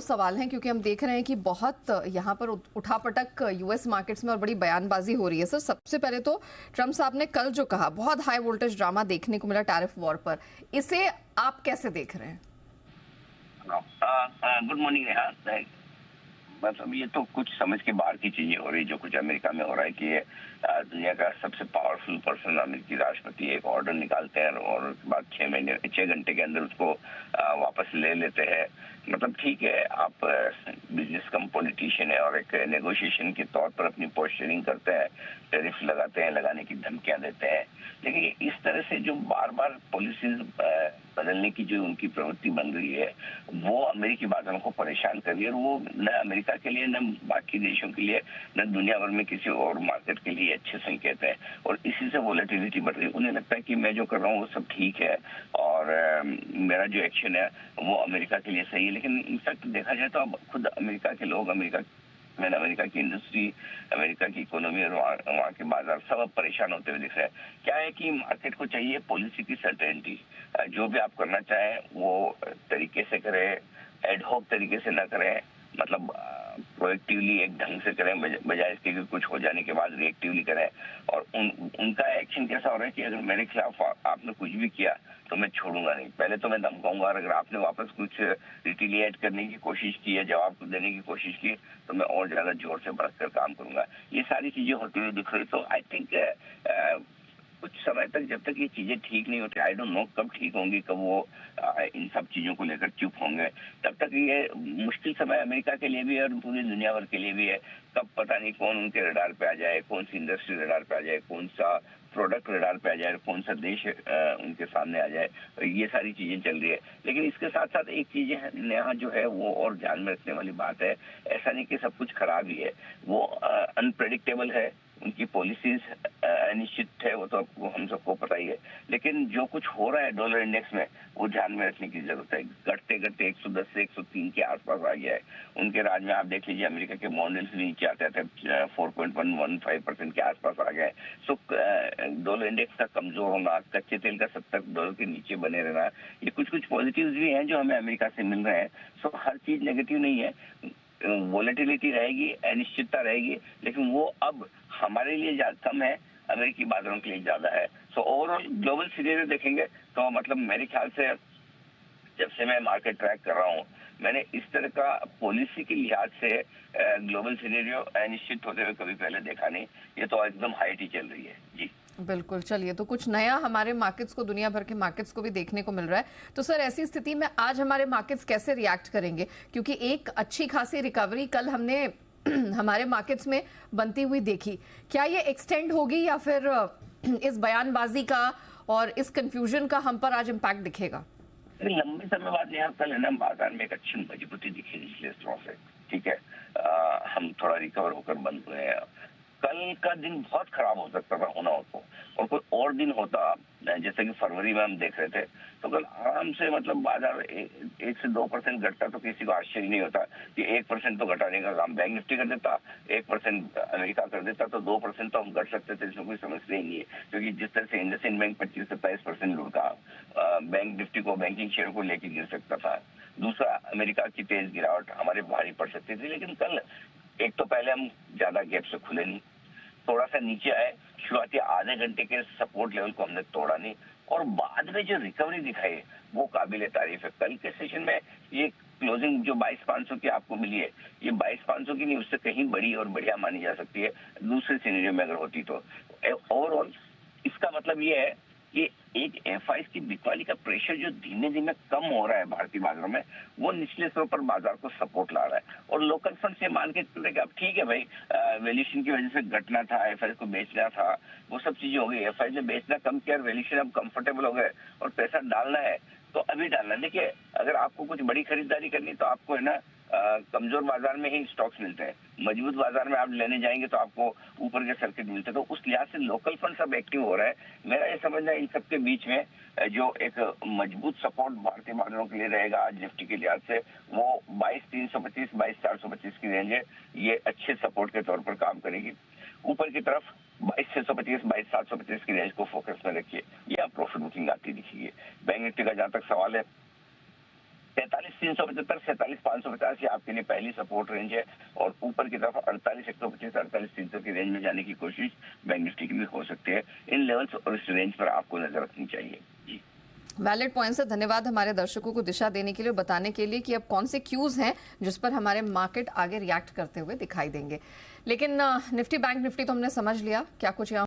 सवाल हैं, क्योंकि हम देख रहे हैं कि बहुत यहाँ पर उठापटक यूएस मार्केट्स में और बड़ी बयानबाजी हो रही है। सर, सबसे पहले तो ट्रम्प साहब ने कल जो कहा, बहुत हाई वोल्टेज ड्रामा देखने को मिला टैरिफ वॉर पर, इसे आप कैसे देख रहे हैं? Good morning Neha. मतलब ये तो कुछ समझ के बाहर की चीजें हो रही, जो कुछ अमेरिका में हो रहा है कि ये दुनिया का सबसे पावरफुल पर्सन अमेरिकी राष्ट्रपति एक ऑर्डर निकालते हैं और उसके बाद 6 घंटे के अंदर उसको वापस ले लेते हैं। मतलब ठीक है, आप बिजनेस कम पॉलिटिशियन है और एक नेगोशिएशन के तौर पर अपनी पोस्चरिंग करते हैं, टैरिफ लगाते हैं, लगाने की धमकियां देते हैं, लेकिन इस तरह से जो बार बार पॉलिसीज बदलने की जो उनकी प्रवृत्ति बन रही है, वो अमेरिकी बाजारों को परेशान कर रही है। और वो न अमेरिका के लिए, न बाकी देशों के लिए, न दुनिया भर में किसी और मार्केट के लिए अच्छे संकेत है। और इसी से वोलेटिलिटी बढ़ रही है। उन्हें लगता है कि मैं जो कर रहा हूँ वो सब ठीक है और मेरा जो एक्शन है वो अमेरिका के लिए सही है। लेकिन इनफैक्ट देखा जाए तो अब खुद अमेरिका के लोग, अमेरिका की इंडस्ट्री, अमेरिका की इकोनॉमी और वहाँ के बाजार सब अब परेशान होते हुए दिख रहे हैं। क्या है कि मार्केट को चाहिए पॉलिसी की सर्टेनिटी। जो भी आप करना चाहें वो तरीके से करें, एडहॉक तरीके से ना करें, मतलब प्रोएक्टिवली एक ढंग से करें, बजाय इसके कि कुछ हो जाने के बाद रिएक्टिवली करें। और उनका एक्शन कैसा हो रहा है कि अगर मेरे खिलाफ आपने कुछ भी किया तो मैं छोड़ूंगा नहीं, पहले तो मैं धमकाऊंगा, और अगर आपने वापस कुछ रिटिलिएट करने की कोशिश की है, जवाब देने की कोशिश की, तो मैं और ज्यादा जोर से बढ़कर काम करूंगा। ये सारी चीजें होती हुई दिख रही। तो आई थिंक कुछ समय तक, जब तक ये चीजें ठीक नहीं होती, आई डोंट नो कब ठीक होंगी, कब वो इन सब चीजों को लेकर चुप होंगे, तब तक ये मुश्किल समय अमेरिका के लिए भी है और पूरी दुनिया भर के लिए भी है। कब पता नहीं कौन उनके रडार पे आ जाए, कौन सी इंडस्ट्री रडार पे आ जाए, कौन सा प्रोडक्ट रडार पे आ जाए, कौन सा देश उनके सामने आ जाए। ये सारी चीजें चल रही है। लेकिन इसके साथ साथ एक चीज नया जो है वो और ध्यान में रखने वाली बात है, ऐसा नहीं कि सब कुछ खराब ही है, वो अनप्रेडिक्टेबल है, उनकी पॉलिसीज अनिश्चित है, वो तो आपको हम सबको पता ही है। लेकिन जो कुछ हो रहा है डॉलर इंडेक्स में, वो ध्यान में रखने की जरूरत है। घटते घटते 110 से 103 के आसपास आ गया है। उनके राज में आप देख लीजिए, अमेरिका के बॉन्ड भी नीचे आते थे, 4.115% के आसपास आ गए। सो डॉलर इंडेक्स का कमजोर होना, कच्चे तेल का $70 के नीचे बने रहना, ये कुछ कुछ पॉजिटिव भी हैं जो हमें अमेरिका से मिल रहे हैं। सो हर चीज नेगेटिव नहीं है, वोलेटिलिटी रहेगी, अनिश्चितता रहेगी, लेकिन वो अब हमारे लिए कम है, अमेरिकी बाजारों के लिए ज्यादा है। सो ओवरऑल ग्लोबल सिनेरियो देखेंगे तो मतलब मेरे ख्याल से जब से मैं मार्केट ट्रैक कर रहा हूँ, मैंने इस तरह का पॉलिसी के लिहाज से ग्लोबल सिनेरियो अनिश्चित होते हुए कभी पहले देखा नहीं। ये तो एकदम हाइट ही चल रही है जी। बिल्कुल, चलिए, तो कुछ नया हमारे मार्केट्स को, दुनिया भर के मार्केट्स को भी देखने को मिल रहा है। तो सर, ऐसी स्थिति में आज हमारे मार्केट्स कैसे रिएक्ट करेंगे? क्योंकि एक अच्छी खासी रिकवरी कल हमने हमारे मार्केट्स में बनती हुई देखी, क्या ये एक्सटेंड होगी या फिर इस बयानबाजी का और इस कंफ्यूजन का हम पर आज इम्पैक्ट दिखेगा? लंबे समय बाद यहाँ कल है ना, बाजार में एक अच्छी मजबूती दिखी निचले स्तरों से। ठीक है, हम थोड़ा रिकवर होकर बंद हुए हैं। कल का दिन बहुत खराब हो सकता था, होना हो तो, और कोई और दिन होता जैसे कि फरवरी में हम देख रहे थे, तो कल आराम से मतलब बाजार 1 से 2% घटता तो किसी को आश्चर्य नहीं होता कि 1% तो घटाने का काम बैंक निफ्टी कर देता, 1% अमेरिका कर देता, तो 2% तो हम घट सकते थे, इसमें कोई समस्या ही नहीं है। क्योंकि जिस तरह से इंडसइंड बैंक 25 से 22% लुढ़का, बैंक निफ्टी को, बैंकिंग शेयर को लेके गिर सकता था। दूसरा, अमेरिका की तेज गिरावट हमारे भारी पड़ सकती थी। लेकिन कल एक तो पहले हम ज्यादा गैप से खुले नहीं, थोड़ा सा नीचे आए, शुरुआती आधे घंटे के सपोर्ट लेवल को हमने तोड़ा नहीं, और बाद में जो रिकवरी दिखाई वो काबिल तारीफ है। कल के सेशन में ये क्लोजिंग जो 22,500 की आपको मिली है, ये 22,500 की नहीं, उससे कहीं बड़ी और बढ़िया मानी जा सकती है दूसरे सिनेरियो में अगर होती तो। ओवरऑल इसका मतलब ये है कि एक एफआईएस की बिकवाली का प्रेशर जो धीमे धीमे कम हो रहा है भारतीय बाजारों में, वो निचले स्तरों पर बाजार को सपोर्ट ला रहा है। और लोकल फंड से मान के चलते कि अब ठीक है भाई, वैल्यूएशन की वजह से घटना था, एफआईएस को बेचना था, वो सब चीजें हो गई। एफआईएस ने बेचना कम किया, वैल्यूएशन अब कंफर्टेबल हो गए और पैसा डालना है तो अभी डालना। देखिए, अगर आपको कुछ बड़ी खरीदारी करनी तो आपको है ना, कमजोर बाजार में ही स्टॉक्स मिलते हैं, मजबूत बाजार में आप लेने जाएंगे तो आपको ऊपर के सर्किट मिलते हैं। तो उस लिहाज से लोकल फंड सब एक्टिव हो रहा है। मेरा ये समझना है इन सबके बीच में जो एक मजबूत सपोर्ट भारतीय बाजारों के लिए रहेगा आज निफ्टी के लिहाज से, वो 22,325, 22,425 की रेंज है। ये अच्छे सपोर्ट के तौर पर काम करेगी। ऊपर की तरफ 22,625, 22,725 की रेंज को फोकस में रखिए, या प्रॉफिट बुकिंग आती दिखेगी। बैंक निफ्टी का जहां तक सवाल है, 43,375, 47,550 ये आपके लिए पहली सपोर्ट रेंज है, और ऊपर की तरफ 48,125, 48,300 की रेंज में जाने की कोशिश बैंक निफ्टी की भी हो सकती है। इन लेवल्स और इस रेंज पर आपको नजर रखनी चाहिए। जी, वैलिड पॉइंट से धन्यवाद हमारे दर्शकों को दिशा देने के लिए, बताने के लिए कि अब कौन से क्यूज हैं जिस पर हमारे मार्केट आगे रिएक्ट करते हुए दिखाई देंगे। लेकिन निफ्टी बैंक निफ्टी तो हमने समझ लिया क्या कुछ यहाँ